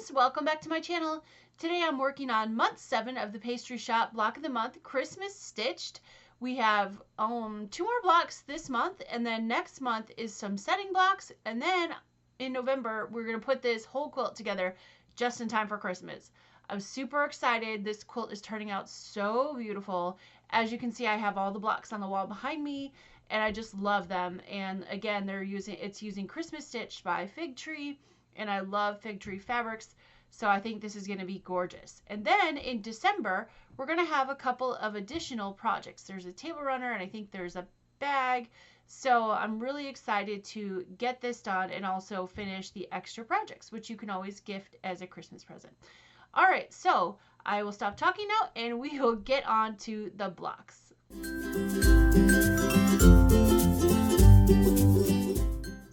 friends, welcome back to my channel. Today I'm working on month 7 of the Pastry Shop Block of the Month, Christmas Stitched. We have 2 more blocks this month, and then next month is some setting blocks, and then in November we're going to put this whole quilt together just in time for Christmas. I'm super excited. This quilt is turning out so beautiful. As you can see, I have all the blocks on the wall behind me, and I just love them. And again, it's using Christmas Stitched by Fig Tree. And I love Fig Tree fabrics, so I think this is going to be gorgeous. And then in December, we're going to have a couple of additional projects. There's a table runner, and I think there's a bag. So I'm really excited to get this done and also finish the extra projects, which you can always gift as a Christmas present. All right, so I will stop talking now, and we will get on to the blocks.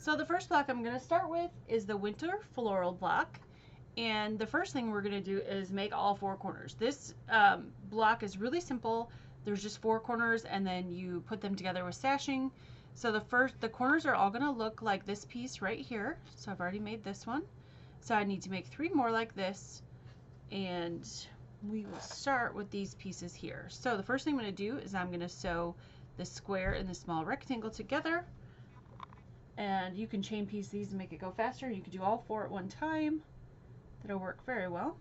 So the first block I'm going to start with is the winter floral block, and the first thing we're going to do is make all 4 corners. This block is really simple. There's just 4 corners, and then you put them together with sashing. So the corners are all going to look like this piece right here. So I've already made this one. So I need to make 3 more like this, and we will start with these pieces here. So the first thing I'm going to do is I'm going to sew the square and the small rectangle together. And you can chain piece these and make it go faster. You can do all 4 at one time. That'll work very well.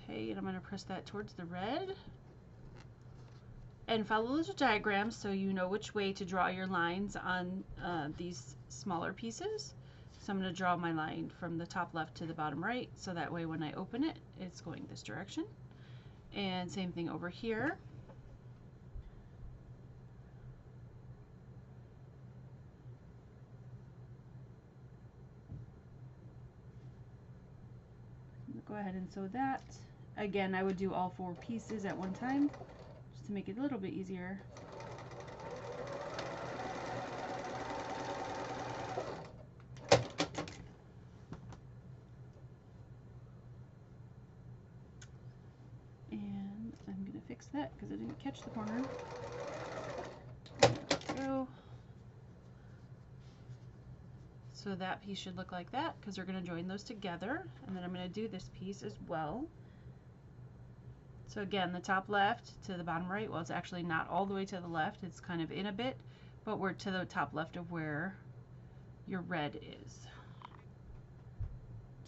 Okay, and I'm going to press that towards the red. And follow the diagrams so you know which way to draw your lines on these smaller pieces. So I'm going to draw my line from the top left to the bottom right, so that way when I open it, it's going this direction. And same thing over here. Go ahead and sew that. Again, I would do all 4 pieces at one time, to make it a little bit easier. And I'm going to fix that because I didn't catch the corner. There we go. So that piece should look like that because we're going to join those together. And then I'm going to do this piece as well. So again, the top left to the bottom right, well, it's actually not all the way to the left, it's kind of in a bit, but we're to the top left of where your red is,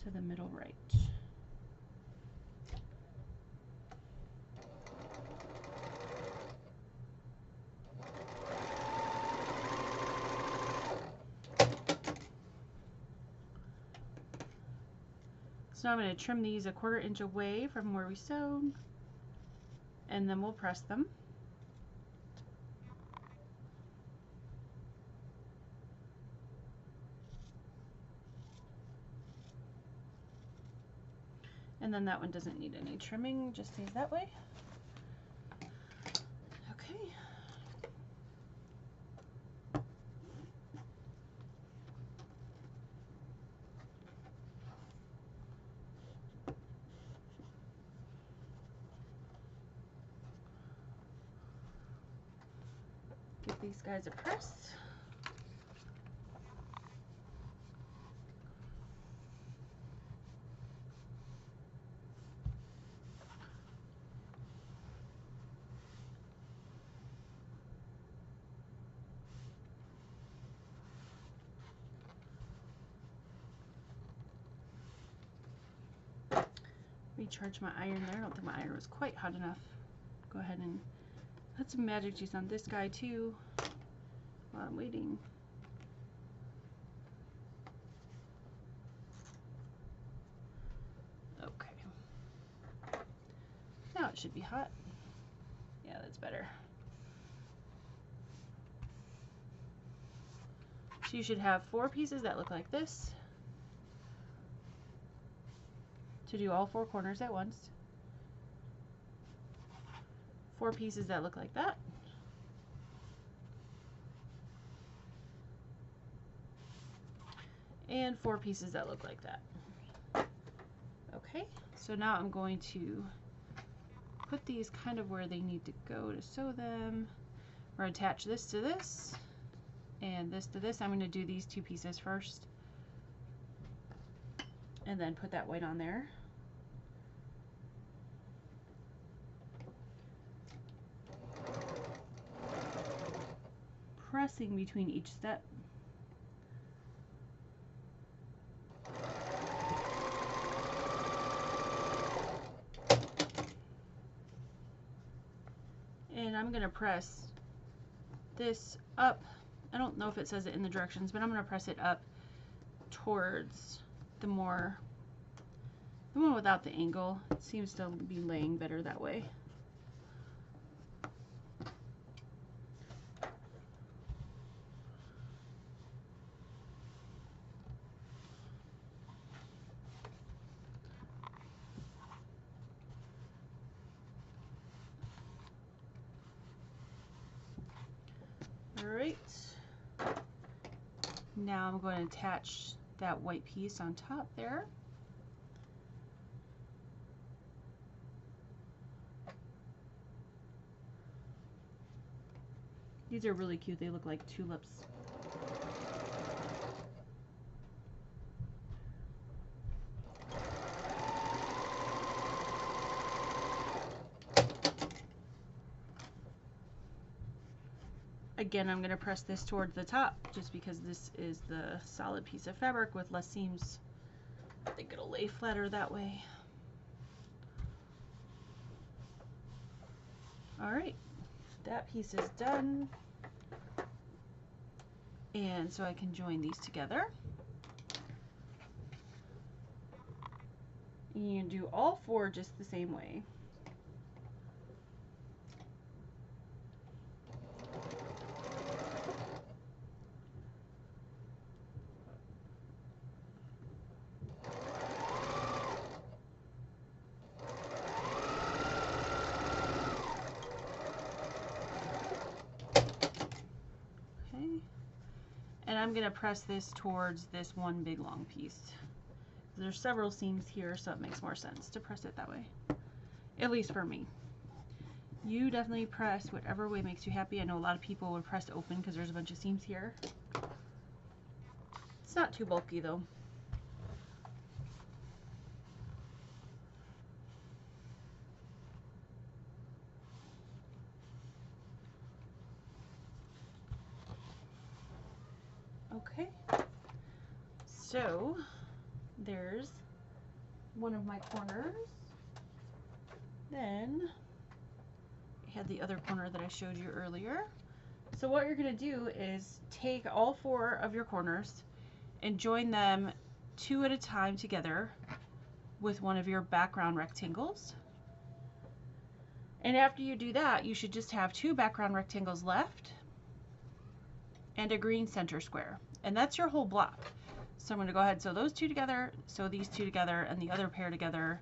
to the middle right. So now I'm going to trim these 1/4 inch away from where we sewed, and then we'll press them. And then that one doesn't need any trimming, just stays that way. Okay. Give these guys a press. Recharge my iron there. I don't think my iron was quite hot enough. Go ahead and put some magic juice on this guy too while I'm waiting. Okay. Now it should be hot. Yeah, that's better. So you should have 4 pieces that look like this. To do all 4 corners at once. 4 pieces that look like that. and 4 pieces that look like that. Okay, so now I'm going to put these kind of where they need to go to sew them. We're going to attach this to this and this to this. I'm going to do these 2 pieces first and then put that white on there. Pressing between each step. And I'm going to press this up. I don't know if it says it in the directions, but I'm going to press it up towards the one without the angle. It seems to be laying better that way. Alright, now I'm going to attach that white piece on top there. These are really cute, they look like tulips. Again, I'm going to press this towards the top just because this is the solid piece of fabric with less seams. I think it'll lay flatter that way. Alright, that piece is done. And so I can join these together. And you do all 4 just the same way. And I'm going to press this towards this one big long piece. There's several seams here, so it makes more sense to press it that way. At least for me. You definitely press whatever way makes you happy. I know a lot of people would press open because there's a bunch of seams here. It's not too bulky though. Okay, so there's one of my corners. Then I had the other corner that I showed you earlier. So what you're going to do is take all 4 of your corners and join them 2 at a time together with one of your background rectangles. And after you do that, you should just have 2 background rectangles left and a green center square. And that's your whole block. So I'm going to go ahead and sew those 2 together, sew these 2 together, and the other pair together,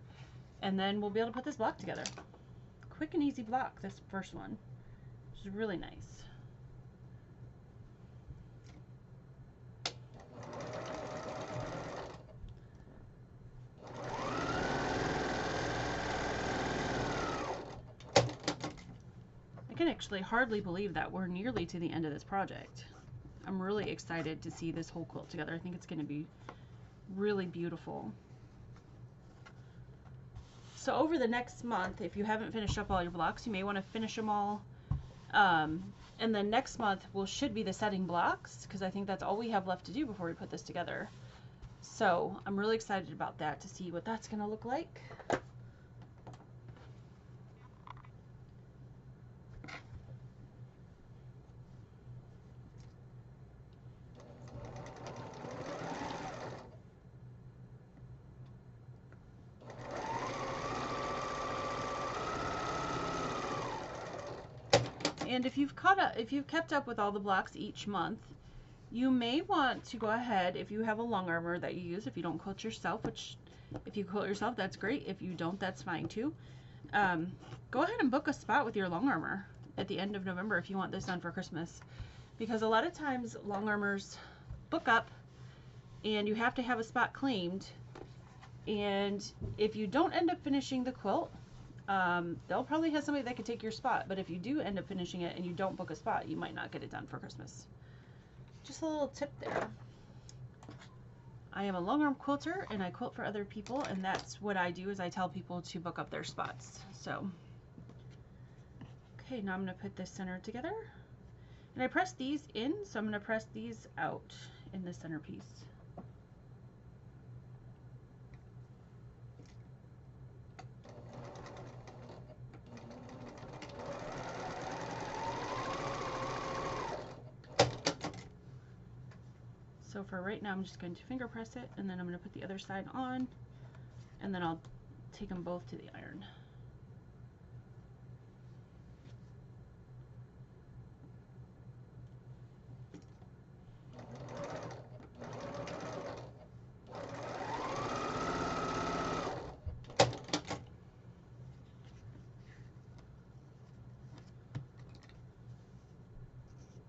and then we'll be able to put this block together. Quick and easy block, this first one, which is really nice. I can actually hardly believe that we're nearly to the end of this project. I'm really excited to see this whole quilt together. I think it's going to be really beautiful. So over the next month, if you haven't finished up all your blocks, you may want to finish them all. And then next month should be the setting blocks, because I think that's all we have left to do before we put this together. So I'm really excited about that, to see what that's going to look like. And if you've kept up with all the blocks each month, you may want to go ahead, if you have a long armor that you use, if you don't quilt yourself, which if you quilt yourself, that's great. If you don't, that's fine too. Go ahead and book a spot with your long armor at the end of November if you want this done for Christmas. Because a lot of times long armors book up and you have to have a spot claimed. And if you don't end up finishing the quilt, they'll probably have somebody that could take your spot. But if you do end up finishing it and you don't book a spot, you might not get it done for Christmas. Just a little tip there. I am a long arm quilter and I quilt for other people, and that's what I do, is I tell people to book up their spots. So, okay, now I'm going to put this center together. And I press these in, so I'm going to press these out in the center piece. So for right now, I'm just going to finger press it, and then I'm going to put the other side on, and then I'll take them both to the iron.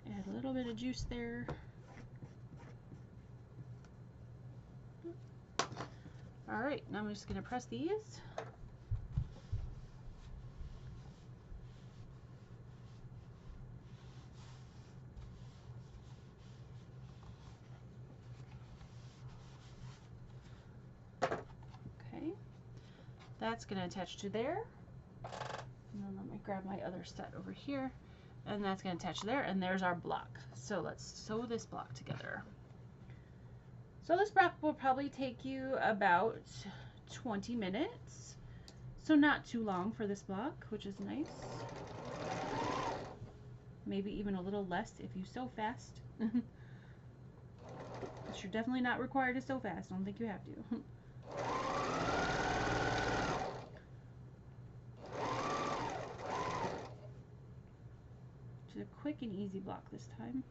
Add a little bit of juice there. Alright, now I'm just going to press these. Okay, that's going to attach to there. And then let me grab my other set over here. And that's going to attach there, and there's our block. So let's sew this block together. So this block will probably take you about 20 minutes. So not too long for this block, which is nice. Maybe even a little less if you sew fast. But you're definitely not required to sew fast. I don't think you have to. Just a quick and easy block this time.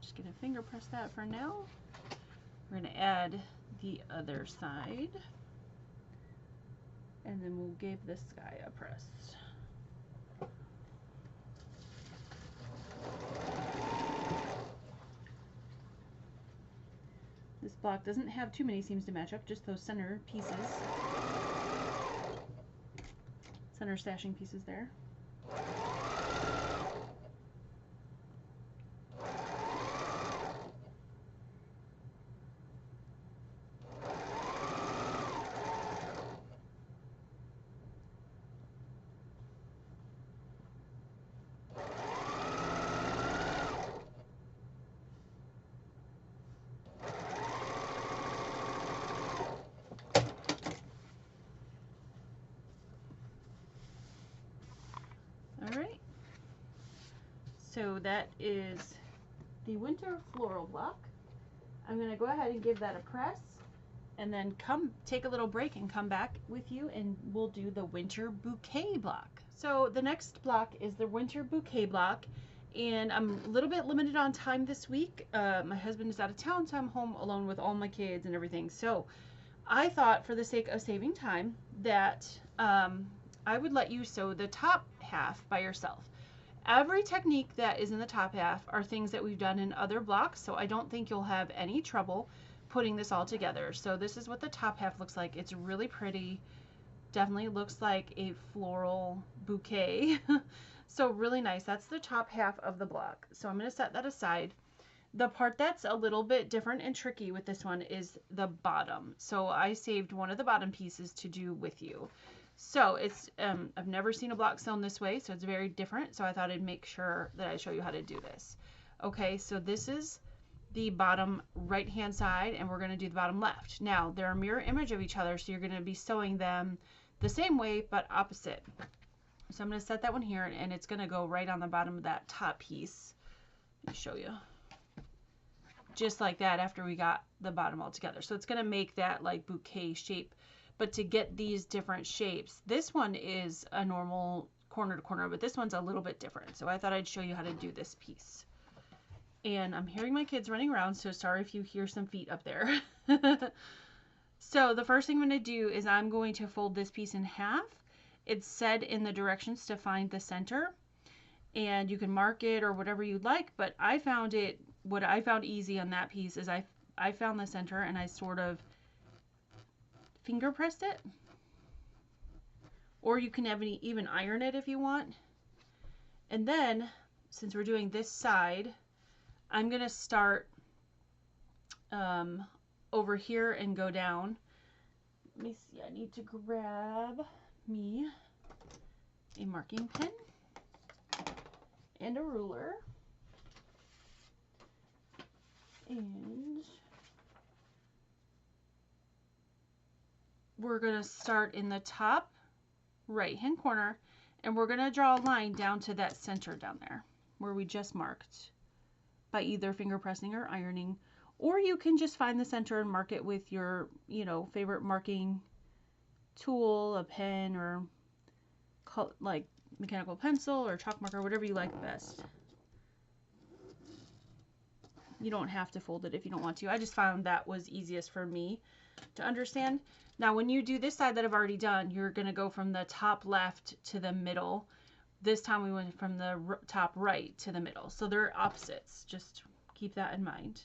Just gonna finger press that for now. We're gonna add the other side, and then we'll give this guy a press. This block doesn't have too many seams to match up, just those center pieces, center stashing pieces there. Alright, so that is the winter floral block. I'm going to go ahead and give that a press, and then take a little break and come back with you, and we'll do the winter bouquet block. So the next block is the winter bouquet block, and I'm a little bit limited on time this week. My husband is out of town, so I'm home alone with all my kids and everything. So I thought, for the sake of saving time, that I would let you sew the top half by yourself. Every technique that is in the top half are things that we've done in other blocks, so I don't think you'll have any trouble putting this all together. So this is what the top half looks like. It's really pretty. Definitely looks like a floral bouquet. So really nice. That's the top half of the block. So I'm going to set that aside. The part that's a little bit different and tricky with this one is the bottom. So I saved one of the bottom pieces to do with you. So it's, I've never seen a block sewn this way, so it's very different. So I thought I'd make sure that I show you how to do this. Okay, so this is the bottom right hand side, and we're going to do the bottom left. Now, they're a mirror image of each other, so you're going to be sewing them the same way, but opposite. So I'm going to set that one here, and it's going to go right on the bottom of that top piece. Let me show you. Just like that, after we got the bottom all together. So it's going to make that like bouquet shape. But to get these different shapes, this one is a normal corner to corner, but this one's a little bit different. So I thought I'd show you how to do this piece. And I'm hearing my kids running around, so sorry if you hear some feet up there. So the first thing I'm going to do is I'm going to fold this piece in half. It's said in the directions to find the center, and you can mark it or whatever you'd like, but I found it, what I found easy on that piece is I found the center and I sort of finger pressed it, or you can even iron it if you want. And then, since we're doing this side, I'm going to start over here and go down. Let me see, I need to grab me a marking pen and a ruler. And we're going to start in the top right hand corner, and we're going to draw a line down to that center down there where we just marked by either finger pressing or ironing, or you can just find the center and mark it with your, favorite marking tool, a pen, or like mechanical pencil or chalk marker, whatever you like best. You don't have to fold it if you don't want to. I just found that was easiest for me to understand. Now, when you do this side that I've already done, you're going to go from the top left to the middle. This time we went from the top right to the middle. So they're opposites. Just keep that in mind.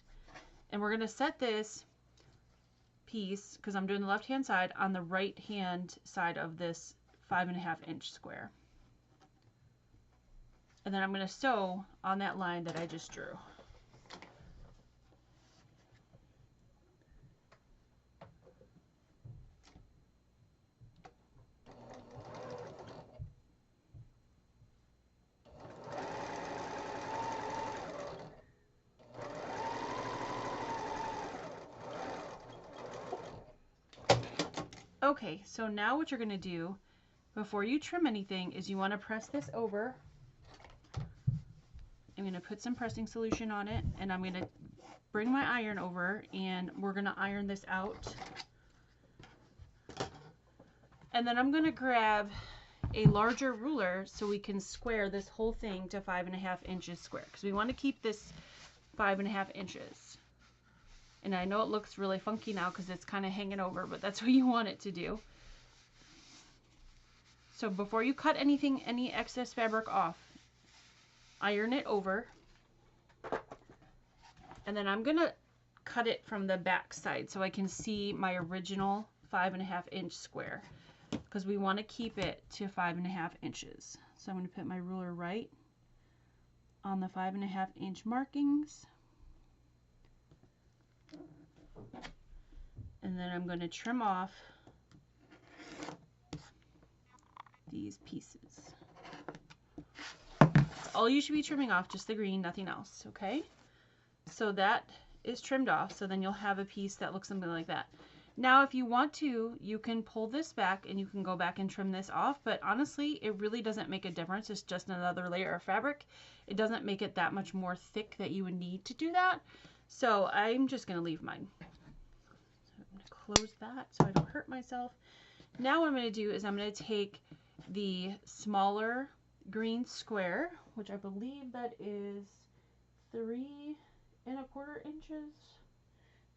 And we're going to set this piece, because I'm doing the left hand side, on the right hand side of this 5.5 inch square. And then I'm going to sew on that line that I just drew. Okay, so now what you're going to do before you trim anything is you want to press this over. I'm going to put some pressing solution on it, and I'm going to bring my iron over, and we're going to iron this out. And then I'm going to grab a larger ruler so we can square this whole thing to 5.5 inches square, because we want to keep this 5.5 inches. And I know it looks really funky now because it's kind of hanging over, but that's what you want it to do. So before you cut anything, any excess fabric off, iron it over. And then I'm going to cut it from the back side so I can see my original 5.5 inch square, because we want to keep it to 5.5 inches. So I'm going to put my ruler right on the 5.5 inch markings. And then I'm going to trim off these pieces. All you should be trimming off, just the green, nothing else, okay? So that is trimmed off, so then you'll have a piece that looks something like that. Now, if you want to, you can pull this back and you can go back and trim this off, but honestly, it really doesn't make a difference. It's just another layer of fabric. It doesn't make it that much more thick that you would need to do that. So I'm just going to leave mine. Close that so I don't hurt myself. Now what I'm going to do is I'm going to take the smaller green square, which I believe that is 3 1/4 inches.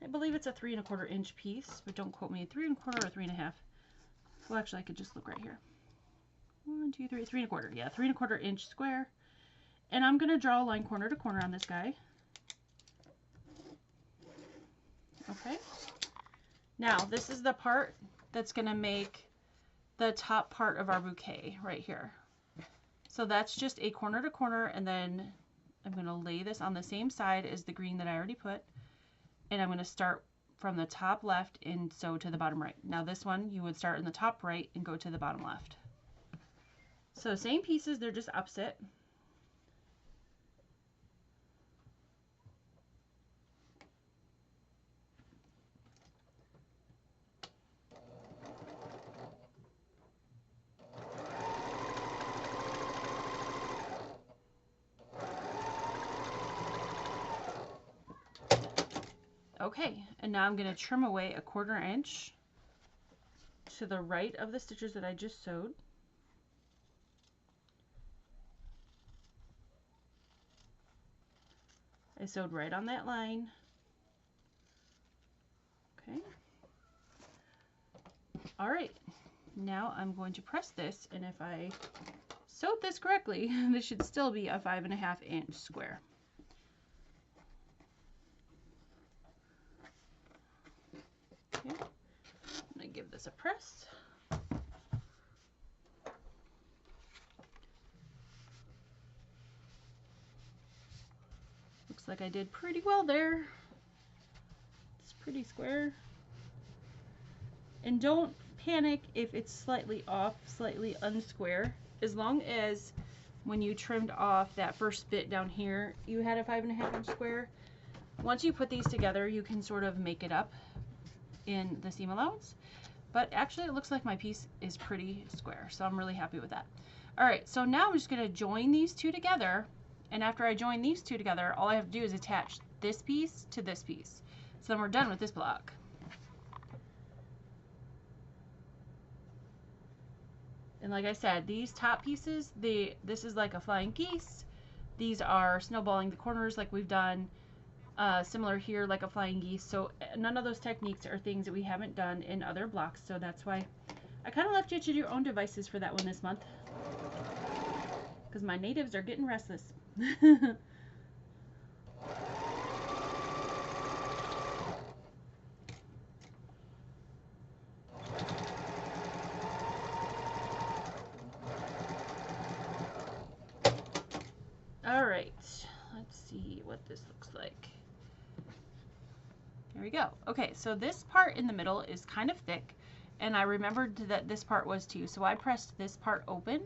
I believe it's a 3 1/4 inch piece, but don't quote me. 3 1/4 or 3 1/2. Well, actually, I could just look right here. 1, 2, 3, 3 1/4. Yeah, 3 1/4 inch square. And I'm going to draw a line corner to corner on this guy. Okay. Now, this is the part that's going to make the top part of our bouquet right here. So that's just a corner to corner, and then I'm going to lay this on the same side as the green that I already put, and I'm going to start from the top left and sew to the bottom right. Now this one, you would start in the top right and go to the bottom left. So same pieces, they're just opposite. Okay, and now I'm going to trim away a 1/4 inch to the right of the stitches that I just sewed. I sewed right on that line. Okay. All right. Now I'm going to press this, and if I sewed this correctly, this should still be a 5.5 inch square. Okay. I'm going to give this a press. Looks like I did pretty well there. It's pretty square. And don't panic if it's slightly off, slightly unsquare. As long as when you trimmed off that first bit down here, you had a 5.5 inch square. Once you put these together, you can sort of make it up in the seam allowance. But actually it looks like my piece is pretty square, so I'm really happy with that. All right, so now I'm just gonna join these two together. And after I join these two together, all I have to do is attach this piece to this piece. So then we're done with this block. And like I said, these top pieces, this is like a flying geese. These are snowballing the corners like we've done. Similar here, like a flying geese. So none of those techniques are things that we haven't done in other blocks. So that's why I kind of left you to do your own devices for that one this month. Because my natives are getting restless. All right, let's see what this looks like. There we go. Okay, so this part in the middle is kind of thick, and I remembered that this part was too, so I pressed this part open.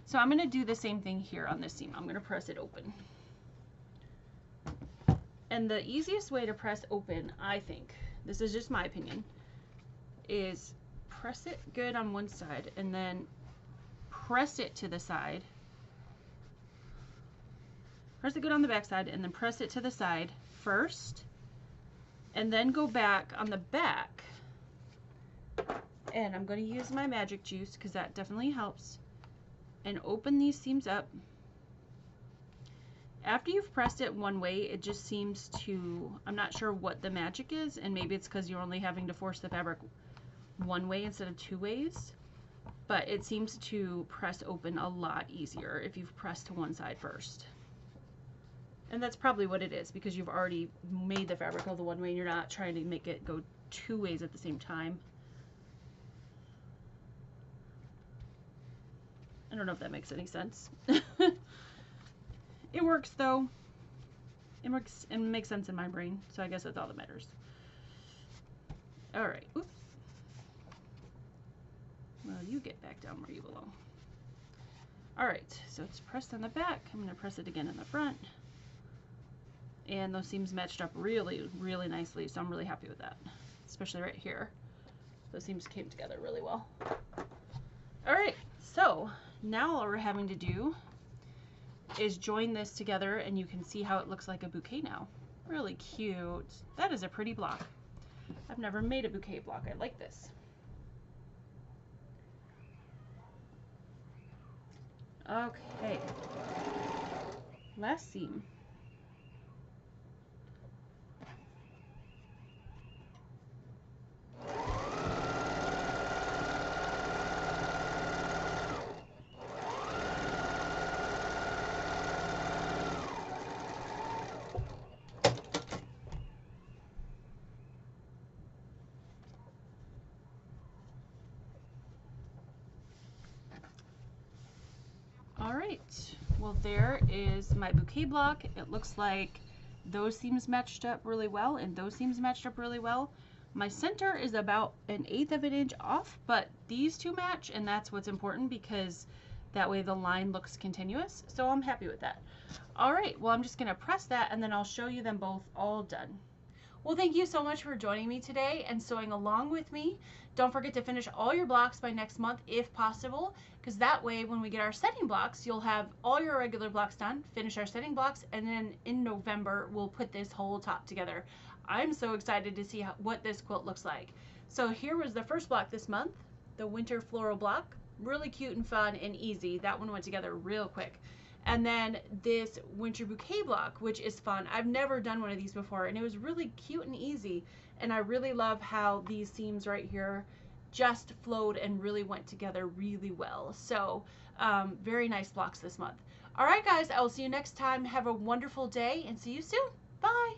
So I'm going to do the same thing here on this seam. I'm going to press it open. And the easiest way to press open, I think, this is just my opinion, is press it good on one side and then press it to the side. Press it good on the back side and then press it to the side first, and then go back on the back. And I'm going to use my magic juice because that definitely helps. And open these seams up. After you've pressed it one way, it just seems to, I'm not sure what the magic is, and maybe it's because you're only having to force the fabric one way instead of two ways, but it seems to press open a lot easier if you've pressed to one side first. And that's probably what it is, because you've already made the fabric go the one way and you're not trying to make it go two ways at the same time. I don't know if that makes any sense. It works though. It works and makes sense in my brain, so I guess that's all that matters. All right. Oops. Well, you get back down where you belong. All right, so it's pressed on the back. I'm going to press it again in the front. And those seams matched up really, really nicely, so I'm really happy with that, especially right here. Those seams came together really well. All right, so now all we're having to do is join this together, and you can see how it looks like a bouquet now. Really cute. That is a pretty block. I've never made a bouquet block. I like this. Okay, last seam. All right, well, there is my bouquet block. It looks like those seams matched up really well and those seams matched up really well. My center is about 1/8 of an inch off, but these two match, and that's what's important, because that way the line looks continuous. So I'm happy with that. All right, well, I'm just gonna press that and then I'll show you them both all done. Well, thank you so much for joining me today and sewing along with me. Don't forget to finish all your blocks by next month if possible, because that way when we get our setting blocks, you'll have all your regular blocks done, finish our setting blocks, and then in November, we'll put this whole top together. I'm so excited to see what this quilt looks like. So here was the first block this month, the winter floral block. Really cute and fun and easy. That one went together real quick. And then this winter bouquet block, which is fun. I've never done one of these before, and it was really cute and easy. And I really love how these seams right here just flowed and really went together really well. So very nice blocks this month. All right, guys, I will see you next time. Have a wonderful day and see you soon. Bye.